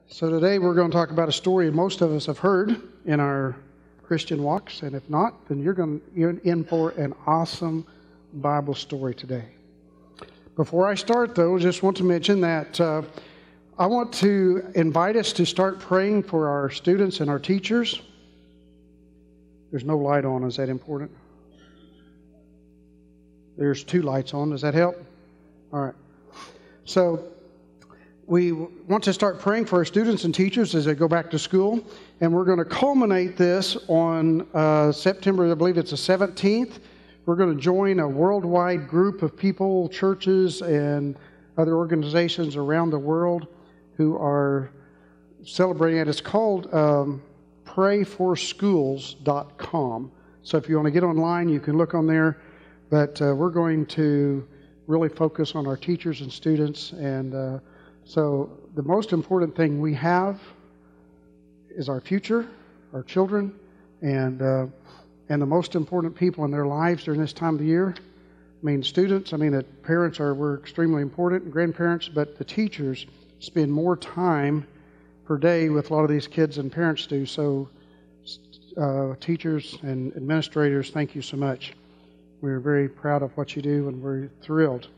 So today we're going to talk about a story most of us have heard in our Christian walks, and if not, then you're in for an awesome Bible story today. Before I start, though, just want to mention that I want to invite us to start praying for our students and our teachers. There's no light on. Is that important? There's 2 lights on. Does that help? All right. So we want to start praying for our students and teachers as they go back to school. And we're going to culminate this on September, I believe it's the 17th. We're going to join a worldwide group of people, churches, and other organizations around the world who are celebrating it. It's called prayforschools.com. So if you want to get online, you can look on there. But we're going to really focus on our teachers and students. And so the most important thing we have is our future, our children, and the most important people in their lives during this time of the year. I mean, students, the parents we're extremely important, and grandparents, but the teachers spend more time per day with a lot of these kids than parents do. So teachers and administrators, thank you so much. We're very proud of what you do, and we're thrilled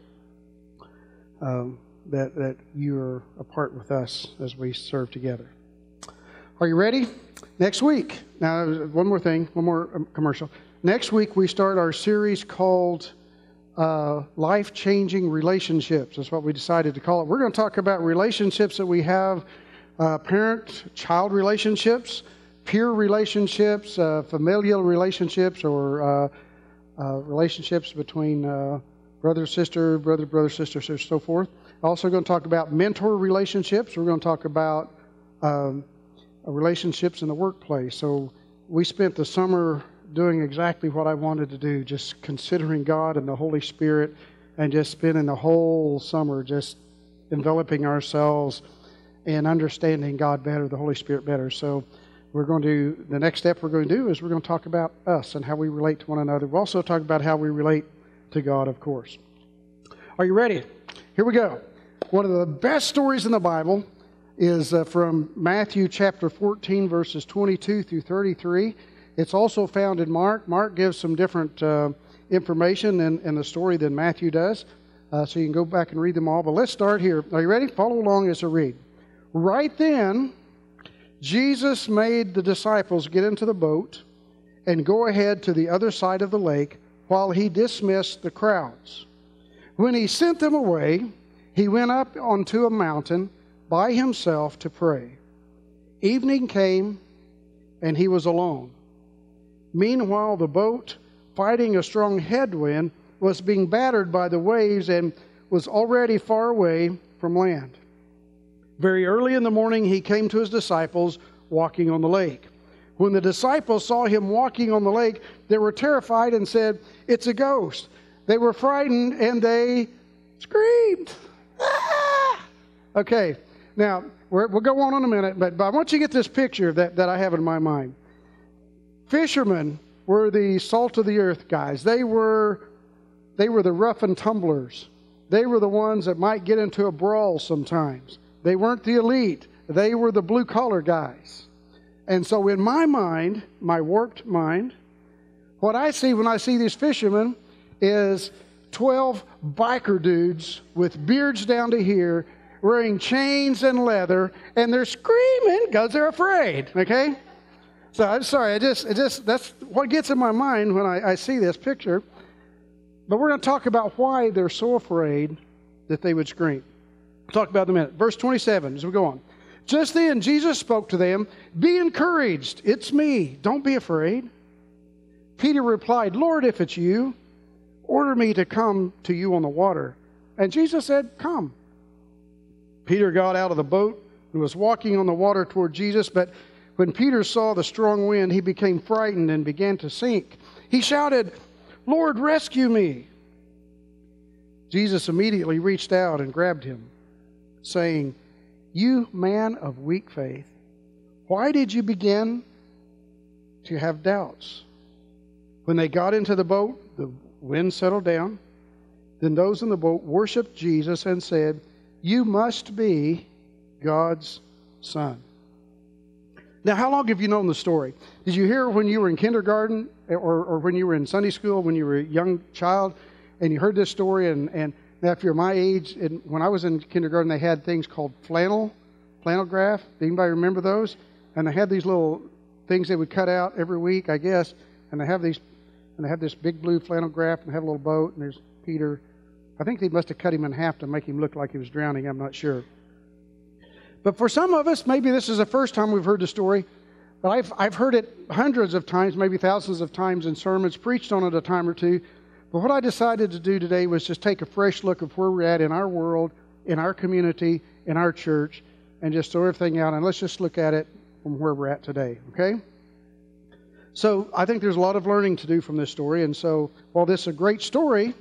that you are a part with us as we serve together. Are you ready? Next week. Now, one more commercial. Next week we start our series called Life-Changing Relationships. That's what we decided to call it. We're going to talk about relationships that we have, parent-child relationships, peer relationships, familial relationships, or relationships between brother, sister, so forth. Also going to talk about mentor relationships. We're going to talk about relationships in the workplace. So we spent the summer doing exactly what I wanted to do, just considering God and the Holy Spirit, and just spending the whole summer just enveloping ourselves and understanding God better, the Holy Spirit better. So the next step we're going to do is we're going to talk about us and how we relate to one another. We'll also talk about how we relate to God, of course. Are you ready? Here we go. One of the best stories in the Bible is from Matthew chapter 14, verses 22 through 33. It's also found in Mark. Mark gives some different information in the story than Matthew does. So you can go back and read them all. But let's start here. Are you ready? Follow along as I read. Right then, Jesus made the disciples get into the boat and go ahead to the other side of the lake while he dismissed the crowds. When he sent them away, he went up onto a mountain by himself to pray. Evening came, and he was alone. Meanwhile, the boat, fighting a strong headwind, was being battered by the waves and was already far away from land. Very early in the morning, he came to his disciples walking on the lake. When the disciples saw him walking on the lake, they were terrified and said, "It's a ghost." They were frightened and they screamed. Ah! Okay, now we'll go on in a minute, but I want you to get this picture that I have in my mind. Fishermen were the salt of the earth guys. They were the rough and tumblers. They were the ones that might get into a brawl sometimes. They weren't the elite. They were the blue-collar guys. And so in my mind, my warped mind, what I see when I see these fishermen is 12 biker dudes with beards down to here, wearing chains and leather, and they're screaming because they're afraid, okay? So I'm sorry, that's what gets in my mind when I see this picture. But we're going to talk about why they're so afraid that they would scream. We'll talk about it in a minute. Verse 27, as we go on. Just then, Jesus spoke to them, "Be encouraged. It's me. Don't be afraid." Peter replied, "Lord, if it's you, order me to come to you on the water." And Jesus said, "Come." Peter got out of the boat and was walking on the water toward Jesus, but when Peter saw the strong wind, he became frightened and began to sink. He shouted, "Lord, rescue me." Jesus immediately reached out and grabbed him, saying, "You man of weak faith, why did you begin to have doubts?" When they got into the boat, the wind settled down. Then those in the boat worshiped Jesus and said, "You must be God's son. Now, how long have you known the story? Did you hear it when you were in kindergarten or when you were in Sunday school, when you were a young child, and you heard this story? And now, if you're my age, when I was in kindergarten, they had things called flannel graph. Anybody remember those? And they had these little things they would cut out every week, I guess. And they have this big blue flannel graph, and they have a little boat, and there's Peter. I think they must have cut him in half to make him look like he was drowning. I'm not sure. But for some of us, maybe this is the first time we've heard the story. But I've heard it hundreds of times, maybe thousands of times in sermons, preached on it a time or two. But what I decided to do today was just take a fresh look of where we're at in our world, in our community, in our church, and just throw everything out. And let's just look at it from where we're at today, okay? So I think there's a lot of learning to do from this story. And so while this is a great story,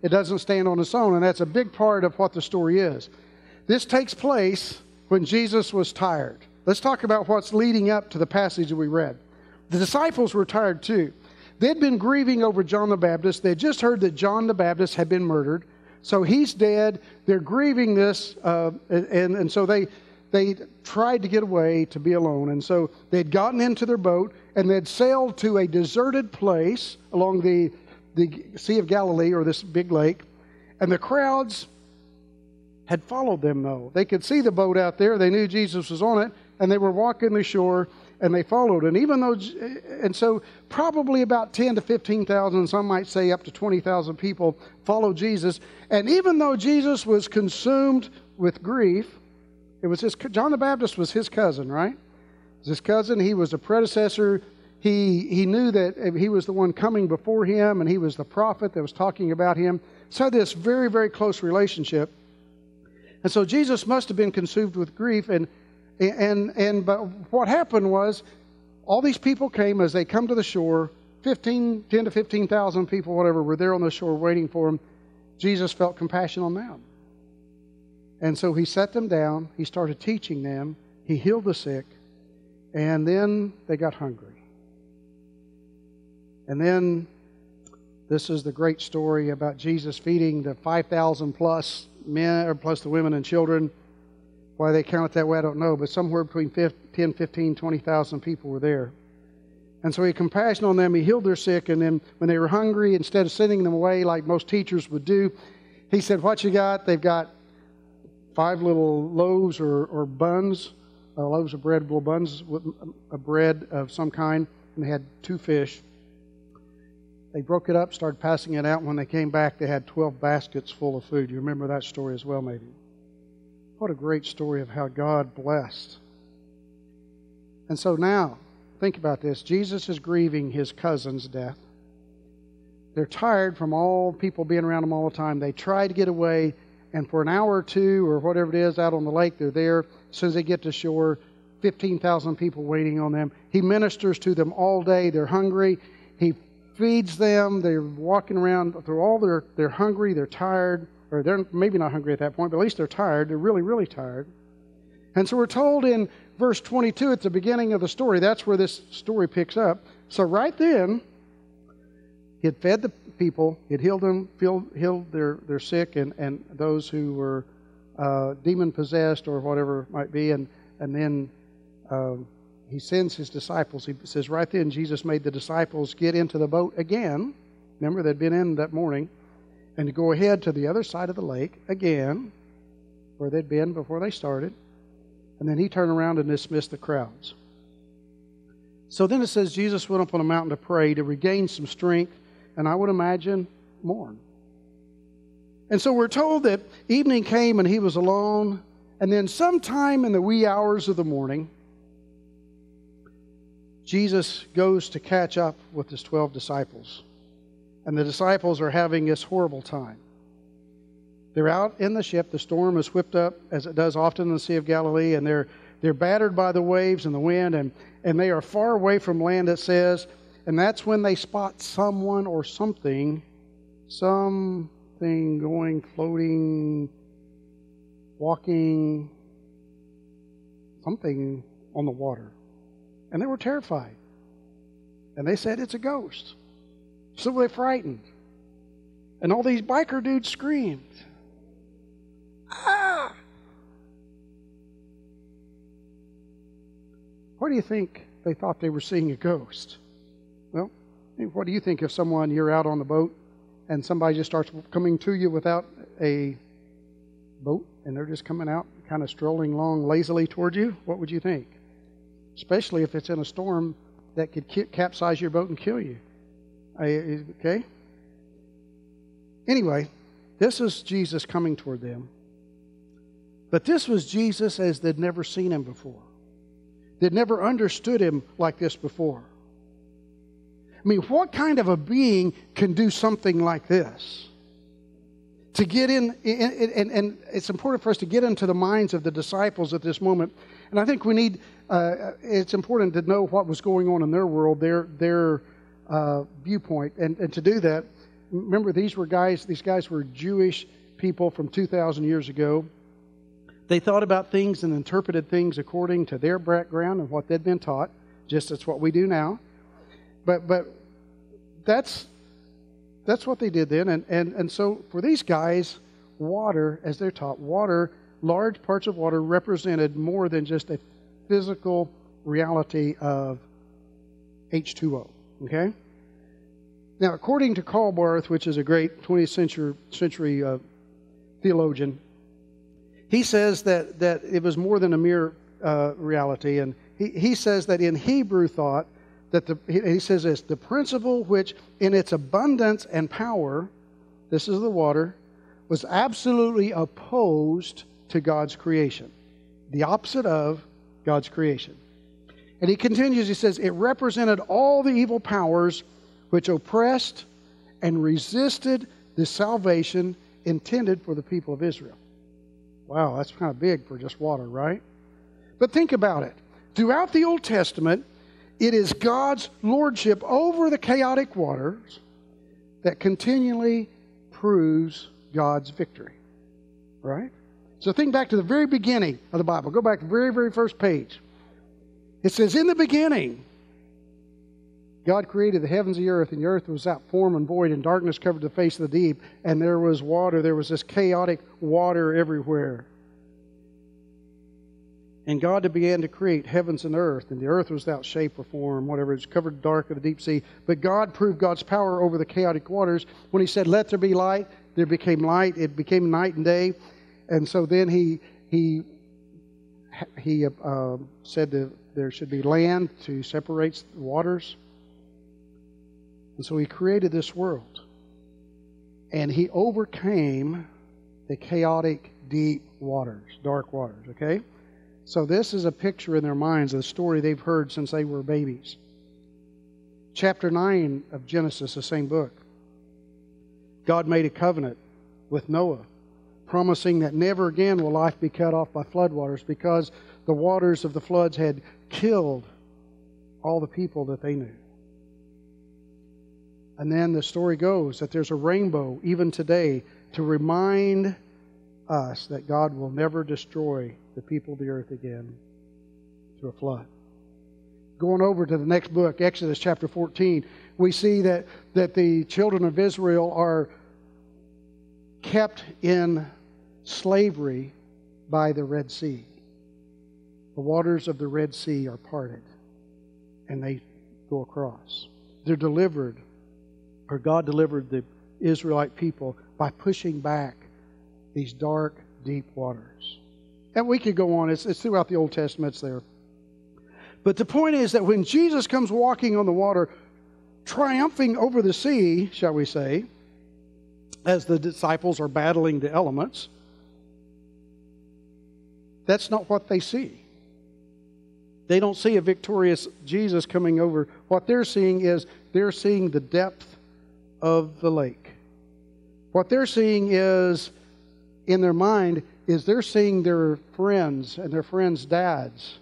it doesn't stand on its own. And that's a big part of what the story is. This takes place when Jesus was tired. Let's talk about what's leading up to the passage that we read. The disciples were tired too. They'd been grieving over John the Baptist. They'd just heard that John the Baptist had been murdered. So he's dead. They're grieving this. And so they tried to get away to be alone. And so they'd gotten into their boat and they'd sailed to a deserted place along the Sea of Galilee, or this big lake. And the crowds had followed them, though. They could see the boat out there. They knew Jesus was on it. And they were walking the shore, and they followed. And so probably about 10 to 15,000, some might say up to 20,000 people followed Jesus. And even though Jesus was consumed with grief, it was John the Baptist was his cousin, right? It was his cousin. He was a predecessor. He knew that he was the one coming before him, and he was the prophet that was talking about him. So this very, very close relationship. And so Jesus must have been consumed with grief, but what happened was, all these people came as they come to the shore. 10 to 15,000 people, whatever, were there on the shore waiting for him. Jesus felt compassion on them. And so he set them down. He started teaching them. He healed the sick. And then they got hungry. And then this is the great story about Jesus feeding the 5,000 plus men, or plus the women and children. Why they count it that way, I don't know. But somewhere between 10, 15, 20,000 people were there. And so he had compassion on them. He healed their sick. And then when they were hungry, instead of sending them away like most teachers would do, he said, "What you got?" They've got 5 little loaves or buns, loaves of bread, little buns with a bread of some kind. And they had 2 fish. They broke it up, started passing it out. When they came back, they had 12 baskets full of food. You remember that story as well, maybe? What a great story of how God blessed. And so now, think about this. Jesus is grieving his cousin's death. They're tired from all people being around them all the time. They try to get away, and for an hour or two, or whatever it is, out on the lake, they're there. As soon as they get to shore, 15,000 people waiting on them. He ministers to them all day. They're hungry. He feeds them. They're walking around through all they're hungry, they're tired, or they're maybe not hungry at that point, but at least they're tired. They're really, really tired. And so we're told in verse 22 at the beginning of the story, that's where this story picks up. So right then, he had fed the people, he had healed them, healed their sick and those who were demon-possessed or whatever it might be, and then he sends his disciples. He says right then Jesus made the disciples get into the boat again. Remember, they'd been in that morning. And to go ahead to the other side of the lake again, where they'd been before they started. And then he turned around and dismissed the crowds. So then it says Jesus went up on a mountain to pray, to regain some strength, and I would imagine mourn. And so we're told that evening came and he was alone. And then sometime in the wee hours of the morning, Jesus goes to catch up with his 12 disciples. And the disciples are having this horrible time. They're out in the ship. The storm has whipped up, as it does often in the Sea of Galilee, and they're battered by the waves and the wind, and they are far away from land, it says. And that's when they spot someone or something going, floating, walking, something on the water. And they were terrified. And they said, "It's a ghost." So they're frightened. And all these biker dudes screamed. Ah! why do you think they thought they were seeing a ghost? Well, what do you think if you're out on the boat and somebody just starts coming to you without a boat and they're just coming out kind of strolling along lazily toward you? What would you think? Especially if it's in a storm that could capsize your boat and kill you. Okay? Anyway, this is Jesus coming toward them. But this was Jesus as they'd never seen him before. They'd never understood him like this before. I mean, what kind of a being can do something like this? To get in, and it's important for us to get into the minds of the disciples at this moment. And I think we need, it's important to know what was going on in their world, their viewpoint. And to do that, remember these guys were Jewish people from 2,000 years ago. They thought about things and interpreted things according to their background and what they'd been taught, just as what we do now. But that's what they did then. And so for these guys, water, as they're taught, large parts of water represented more than just a physical reality of H2O. Okay? Now, according to Karl Barth, which is a great 20th century theologian, he says that it was more than a mere reality. And he says that in Hebrew thought, he says this, the principle which in its abundance and power, this is the water, was absolutely opposed to God's creation. The opposite of God's creation. And he continues, he says, it represented all the evil powers which oppressed and resisted the salvation intended for the people of Israel. Wow, that's kind of big for just water, right? But think about it. Throughout the Old Testament, it is God's lordship over the chaotic waters that continually proves God's victory. Right? So think back to the very beginning of the Bible. Go back to the very, very first page. It says, in the beginning, God created the heavens and the earth was without form and void, and darkness covered the face of the deep, and there was water. There was this chaotic water everywhere. And God began to create heavens and the earth was without shape or form, whatever. It was covered dark of the deep sea. But God proved God's power over the chaotic waters when he said, let there be light. There became light. It became night and day. And so then he said that there should be land to separate the waters. And so he created this world. And he overcame the chaotic, deep waters, dark waters, okay? So this is a picture in their minds of the story they've heard since they were babies. Chapter 9 of Genesis, the same book. God made a covenant with Noah, promising that never again will life be cut off by floodwaters because the waters of the floods had killed all the people that they knew. And then the story goes that there's a rainbow even today to remind us that God will never destroy the people of the earth again through a flood. Going over to the next book, Exodus chapter 14, we see that the children of Israel are kept in slavery by the Red Sea. The waters of the Red Sea are parted, and they go across. They're delivered, or God delivered the Israelite people by pushing back these dark, deep waters. And we could go on. It's throughout the Old Testament. It's there. But the point is that when Jesus comes walking on the water, triumphing over the sea, shall we say, as the disciples are battling the elements, that's not what they see. They don't see a victorious Jesus coming over. What they're seeing is they're seeing the depth of the lake. What they're seeing is, in their mind, is they're seeing their friends and their friends' dads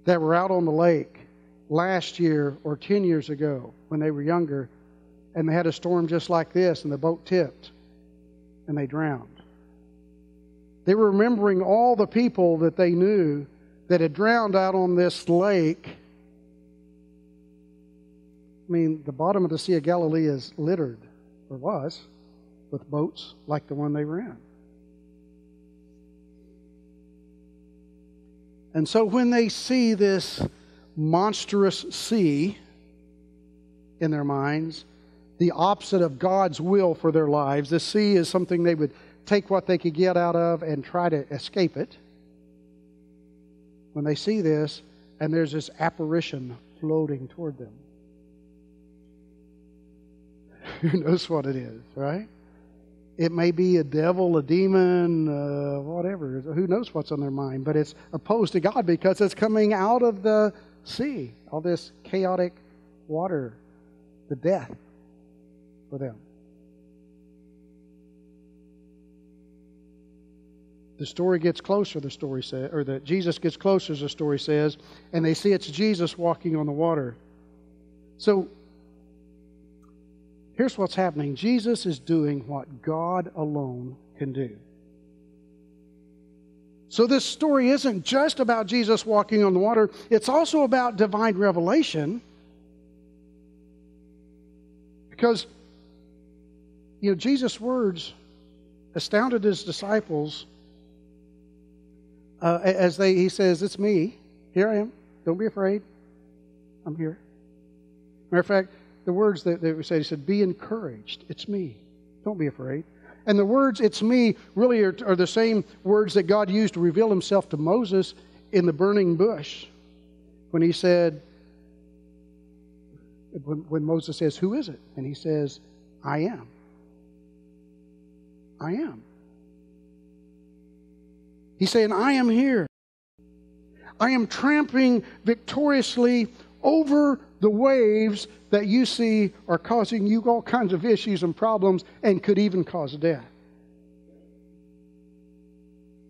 that were out on the lake last year or 10 years ago when they were younger, and they had a storm just like this, and the boat tipped, and they drowned. They were remembering all the people that they knew that had drowned out on this lake. I mean, the bottom of the Sea of Galilee is littered, or was, with boats like the one they were in. And so when they see this monstrous sea in their minds, the opposite of God's will for their lives. The sea is something they would take what they could get out of and try to escape it. When they see this, and there's this apparition floating toward them. Who knows what it is, right? It may be a devil, a demon, whatever. Who knows what's on their mind? But it's opposed to God because it's coming out of the sea. All this chaotic water, the death for them. The story gets closer, the story says, or that Jesus gets closer, as the story says, and they see it's Jesus walking on the water. So, here's what's happening. Jesus is doing what God alone can do. So this story isn't just about Jesus walking on the water. It's also about divine revelation. Because, Jesus' words astounded his disciples he says, "It's me. Here I am. Don't be afraid. I'm here." Matter of fact, the words that we said, he said, "Be encouraged. It's me. Don't be afraid." And the words, "it's me," really are the same words that God used to reveal himself to Moses in the burning bush. When he said, when Moses says, "Who is it?" And he says, "I am. I am." He's saying, "I am here. I am tramping victoriously over the waves that you see are causing you all kinds of issues and problems and could even cause death."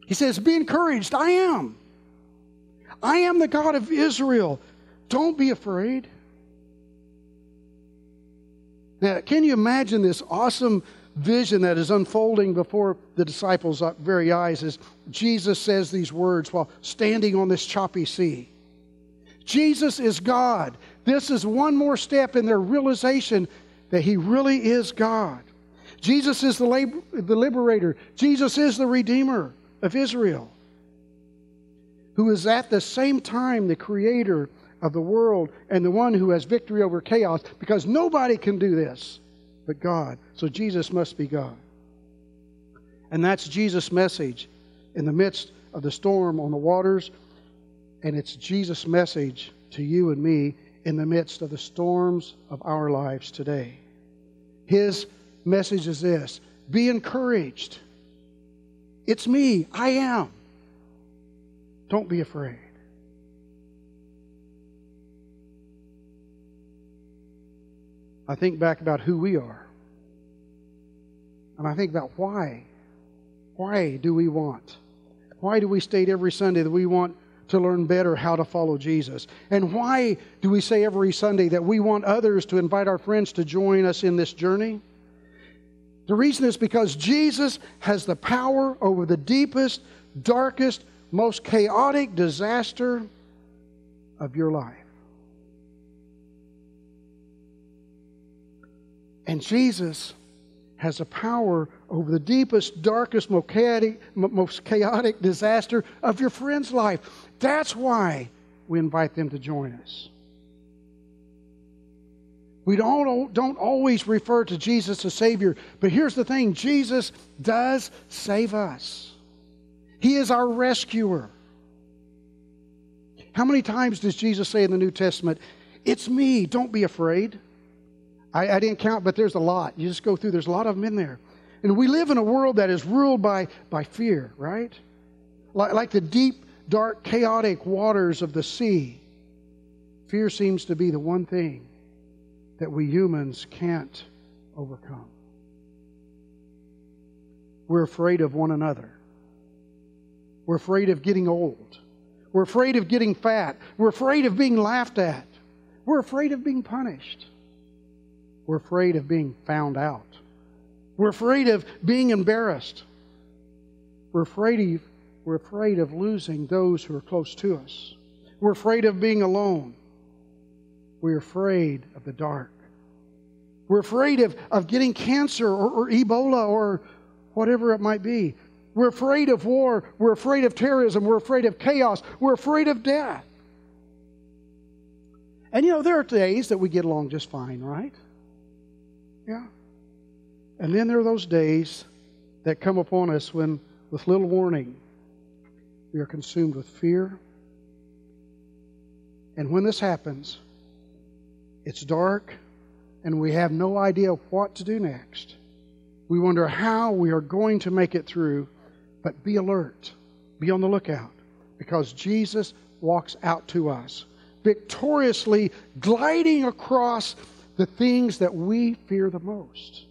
He says, "Be encouraged. I am. I am the God of Israel. Don't be afraid." Now, can you imagine this awesome vision that is unfolding before the disciples' very eyes as Jesus says these words while standing on this choppy sea? Jesus is God. This is one more step in their realization that He really is God. Jesus is the liberator. Jesus is the Redeemer of Israel, who is at the same time the creator of the world and the one who has victory over chaos, because nobody can do this but God. So Jesus must be God. And that's Jesus' message in the midst of the storm on the waters. And it's Jesus' message to you and me in the midst of the storms of our lives today. His message is this: be encouraged. It's me. I am. Don't be afraid. I think back about who we are. And I think about why. Why do we want? Why do we state every Sunday that we want to learn better how to follow Jesus? And why do we say every Sunday that we want others to invite our friends to join us in this journey? The reason is because Jesus has the power over the deepest, darkest, most chaotic disaster of your life. And Jesus has a power over the deepest, darkest, most chaotic disaster of your friend's life. That's why we invite them to join us. We don't always refer to Jesus as Savior, but here's the thing: Jesus does save us. He is our rescuer. How many times does Jesus say in the New Testament, "It's me, don't be afraid"? I didn't count, but there's a lot. You just go through, there's a lot of them in there. And we live in a world that is ruled by fear, right? Like the deep, dark, chaotic waters of the sea. Fear seems to be the one thing that we humans can't overcome. We're afraid of one another. We're afraid of getting old. We're afraid of getting fat. We're afraid of being laughed at. We're afraid of being punished. We're afraid of being found out. We're afraid of being embarrassed. We're afraid of losing those who are close to us. We're afraid of being alone. We're afraid of the dark. We're afraid of getting cancer or Ebola or whatever it might be. We're afraid of war. We're afraid of terrorism. We're afraid of chaos. We're afraid of death. And there are days that we get along just fine, right? Yeah. And then there are those days that come upon us when, with little warning, we are consumed with fear. And when this happens, it's dark and we have no idea what to do next. We wonder how we are going to make it through, but be alert, be on the lookout, because Jesus walks out to us, victoriously gliding across the things that we fear the most.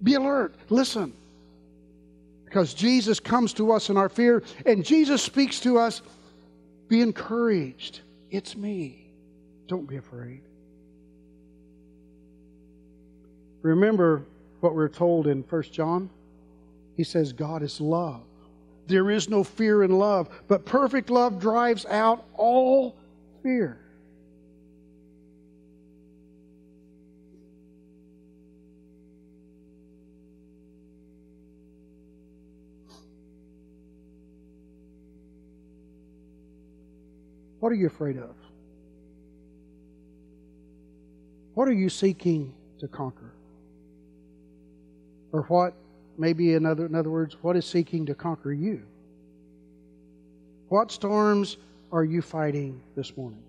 Be alert, listen, because Jesus comes to us in our fear, and Jesus speaks to us, be encouraged. It's me. Don't be afraid. Remember what we're told in 1 John? He says, God is love. There is no fear in love, but perfect love drives out all fear. What are you afraid of? What are you seeking to conquer? Or what, maybe in other words, what is seeking to conquer you? What storms are you fighting this morning?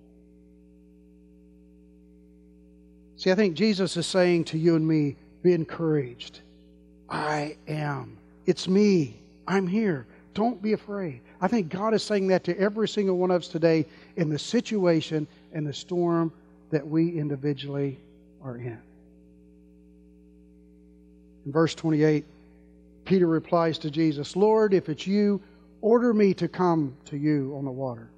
See, I think Jesus is saying to you and me, be encouraged. I am. It's me. I'm here. Don't be afraid. I think God is saying that to every single one of us today in the situation and the storm that we individually are in. In verse 28, Peter replies to Jesus, Lord, if it's you, order me to come to you on the water.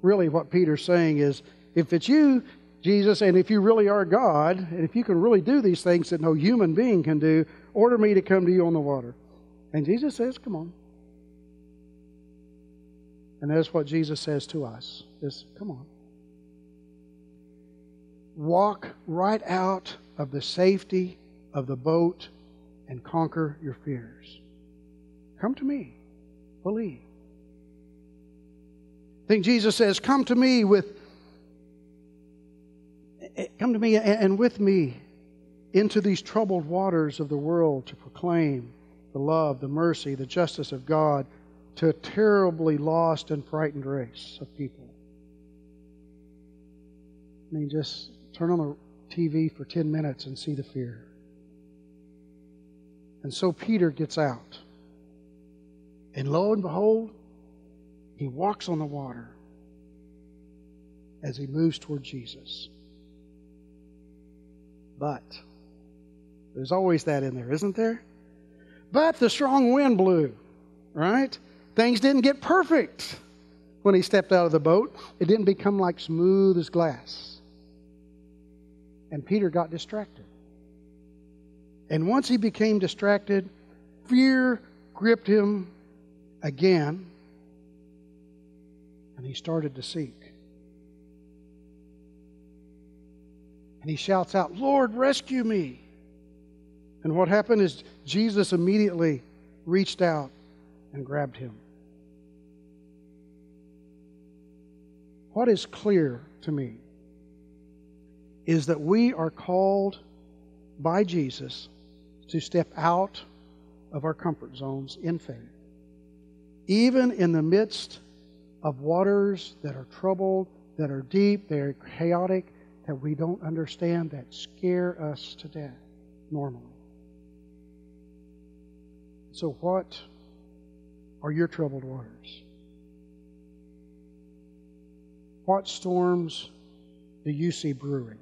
Really what Peter's saying is, if it's you, Jesus, and if you really are God, and if you can really do these things that no human being can do, order me to come to you on the water. And Jesus says, come on. And that's what Jesus says to us, is come on. Walk right out of the safety of the boat and conquer your fears. Come to me. Believe. I think Jesus says, come to me and with me into these troubled waters of the world to proclaim the love, the mercy, the justice of God to a terribly lost and frightened race of people. I mean, just turn on the TV for 10 minutes and see the fear. And so Peter gets out. And lo and behold, he walks on the water as he moves toward Jesus. But there's always that in there, isn't there? But the strong wind blew, right? Things didn't get perfect when he stepped out of the boat. It didn't become like smooth as glass. And Peter got distracted. And once he became distracted, fear gripped him again, and he started to seek. And he shouts out, Lord, rescue me. And what happened is Jesus immediately reached out and grabbed him. What is clear to me is that we are called by Jesus to step out of our comfort zones in faith. Even in the midst of waters that are troubled, that are deep, that are chaotic, that we don't understand, that scare us to death normally. So what are your troubled waters? What storms do you see brewing?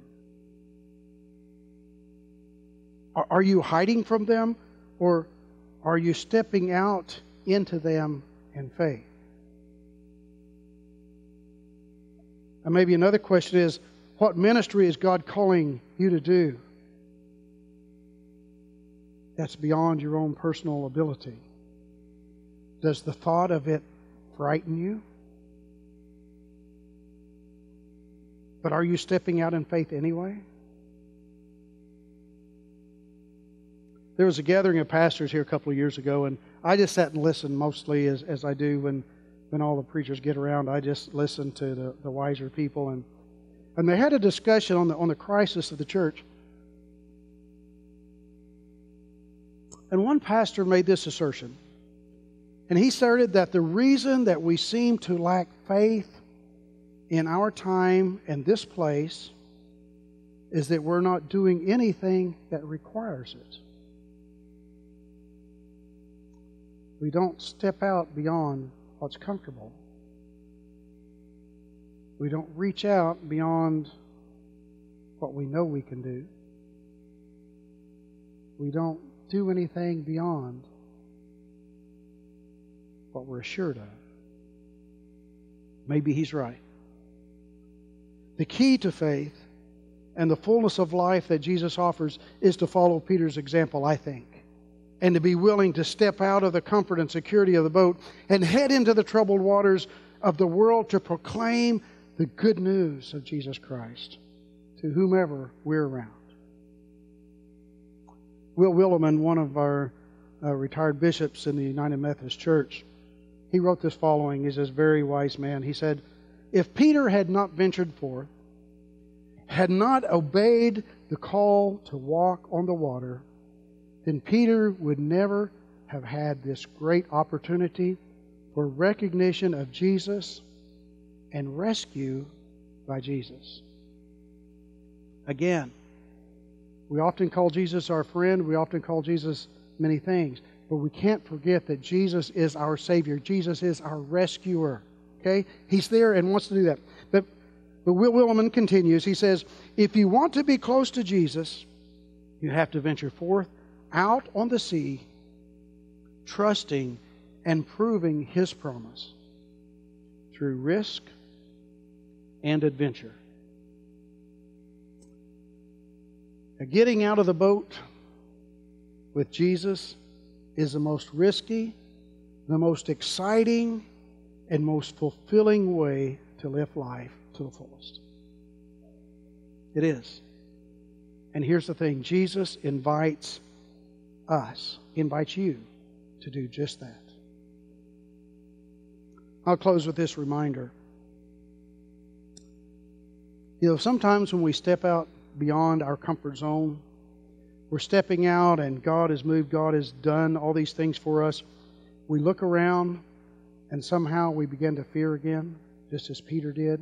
Are you hiding from them, or are you stepping out into them in faith? And maybe another question is, what ministry is God calling you to do that's beyond your own personal ability? Does the thought of it frighten you? But are you stepping out in faith anyway? There was a gathering of pastors here a couple of years ago, and I just sat and listened mostly as I do when when all the preachers get around, I just listen to the wiser people. And they had a discussion on the crisis of the church. And one pastor made this assertion. And he asserted that the reason that we seem to lack faith in our time and this place is that we're not doing anything that requires it. We don't step out beyond what's comfortable. We don't reach out beyond what we know we can do. We don't do anything beyond what we're assured of. Maybe he's right. The key to faith and the fullness of life that Jesus offers is to follow Peter's example, I think, and to be willing to step out of the comfort and security of the boat and head into the troubled waters of the world to proclaim the good news of Jesus Christ to whomever we're around. Will Willimon, one of our retired bishops in the United Methodist Church, he wrote this following. He's this very wise man. He said, "If Peter had not ventured forth, had not obeyed the call to walk on the water, then Peter would never have had this great opportunity for recognition of Jesus and rescue by Jesus." Again, we often call Jesus our friend. We often call Jesus many things. But we can't forget that Jesus is our Savior. Jesus is our rescuer. Okay? He's there and wants to do that. But Will Willimon continues. He says, if you want to be close to Jesus, you have to venture forth out on the sea, trusting and proving His promise through risk and adventure. Now, getting out of the boat with Jesus is the most risky, the most exciting, and most fulfilling way to live life to the fullest. It is. And here's the thing. Jesus invites you to do just that. I'll close with this reminder. You know, sometimes when we step out beyond our comfort zone, we're stepping out and God has moved, God has done all these things for us. We look around and somehow we begin to fear again, just as Peter did.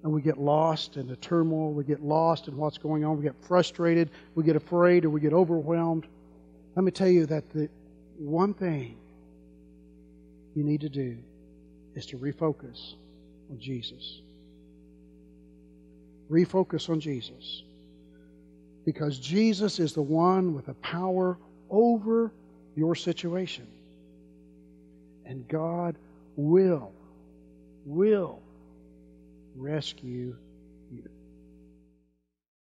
And we get lost in the turmoil. We get lost in what's going on. We get frustrated. We get afraid, or we get overwhelmed. Let me tell you that the one thing you need to do is to refocus on Jesus. Refocus on Jesus. Because Jesus is the one with the power over your situation. And God will rescue you.